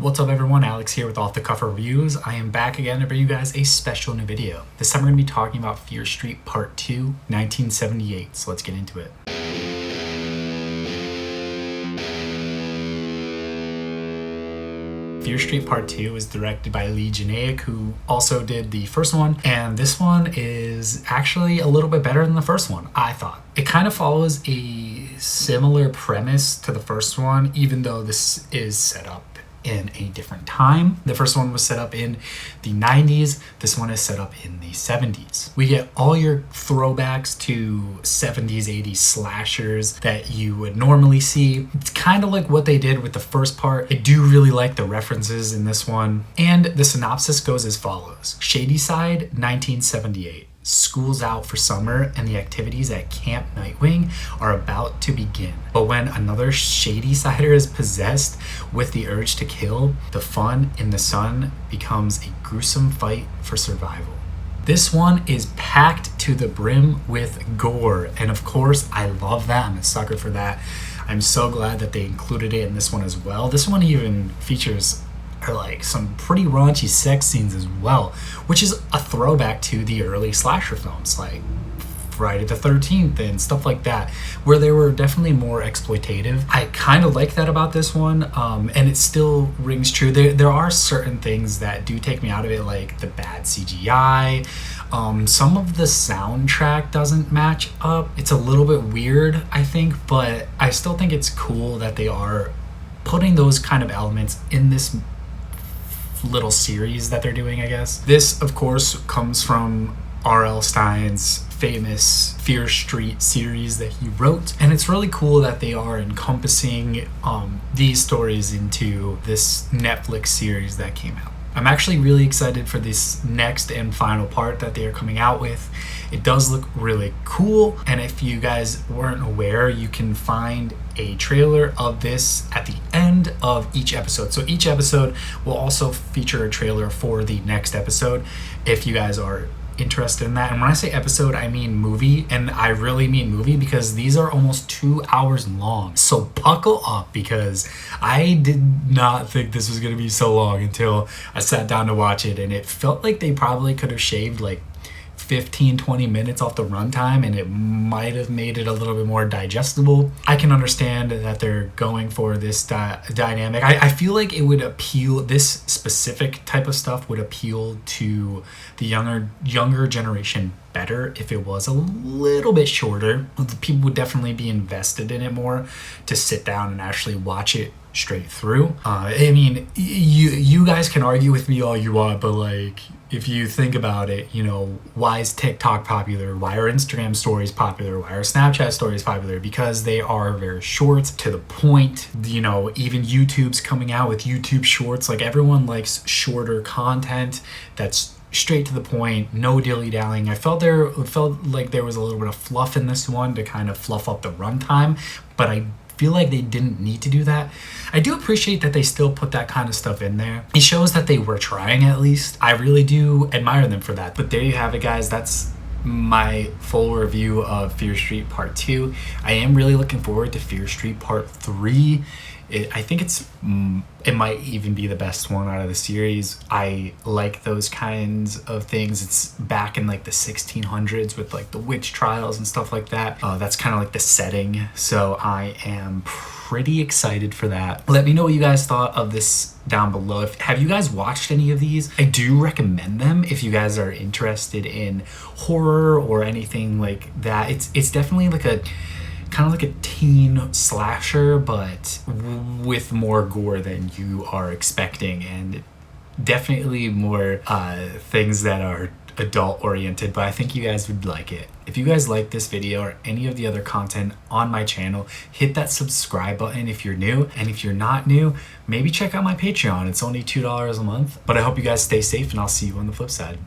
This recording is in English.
What's up everyone, Alex here with Off the Cuff Reviews. I am back again to bring you guys a special new video. This time we're going to be talking about Fear Street Part 2, 1978, so let's get into it. Fear Street Part 2 is directed by Lee Janaik, who also did the first one, and this one is actually a little bit better than the first one, I thought. It kind of follows a similar premise to the first one, even though this is set up in a different time. The first one was set up in the 90s. This one is set up in the 70s. We get all your throwbacks to 70s, 80s slashers that you would normally see. It's kind of like what they did with the first part. I do really like the references in this one. And the synopsis goes as follows. Shadyside, 1978. School's out for summer and the activities at Camp Nightwing are about to begin. But when another Shadysider is possessed with the urge to kill, the fun in the sun becomes a gruesome fight for survival. This one is packed to the brim with gore, and of course I love that. I'm a sucker for that. I'm so glad that they included it in this one as well. This one even features like some pretty raunchy sex scenes as well, which is a throwback to the early slasher films like Friday the 13th and stuff like that, where they were definitely more exploitative. I kind of like that about this one, and it still rings true. There are certain things that do take me out of it, like the bad CGI. Some of the soundtrack doesn't match up. It's a little bit weird, I think, but I still think it's cool that they are putting those kind of elements in this little series that they're doing, I guess. This, of course, comes from R.L. Stine's famous Fear Street series that he wrote, and it's really cool that they are encompassing these stories into this Netflix series that came out. I'm actually really excited for this next and final part that they are coming out with. It does look really cool, and if you guys weren't aware, you can find a trailer of this at the end of each episode. So each episode will also feature a trailer for the next episode if you guys are interested in that. And when I say episode, I mean movie, and I really mean movie because these are almost 2 hours long. So buckle up, because I did not think this was going to be so long until I sat down to watch it, and it felt like they probably could have shaved like 15-20 minutes off the runtime, and it might have made it a little bit more digestible. I can understand that they're going for this dynamic. I feel like it would appeal, this specific type of stuff would appeal to the younger generation better if it was a little bit shorter. People would definitely be invested in it more to sit down and actually watch it straight through. I mean, you guys can argue with me all you want, but like, if you think about it, you know, why is TikTok popular? Why are Instagram stories popular? Why are Snapchat stories popular? Because they are very short, to the point. You know, even YouTube's coming out with YouTube shorts. Like, everyone likes shorter content that's straight to the point, no dilly-dallying. It felt like there was a little bit of fluff in this one to kind of fluff up the runtime, but I feel like they didn't need to do that. I do appreciate that they still put that kind of stuff in there. It shows that they were trying, at least. I really do admire them for that. But there you have it, guys. That's my full review of Fear Street Part 2. I am really looking forward to Fear Street Part 3. I think it might even be the best one out of the series. I like those kinds of things. It's back in like the 1600s with like the witch trials and stuff like that. That's kind of like the setting. So I am pretty excited for that. Let me know what you guys thought of this down below. Have you guys watched any of these? I do recommend them if you guys are interested in horror or anything like that. It's definitely like a kind of like a teen slasher, but with more gore than you are expecting, and definitely more things that are adult oriented, but I think you guys would like it. If you guys like this video or any of the other content on my channel, hit that subscribe button if you're new, and if you're not new, maybe check out my Patreon. It's only $2 a month, but I hope you guys stay safe, and I'll see you on the flip side.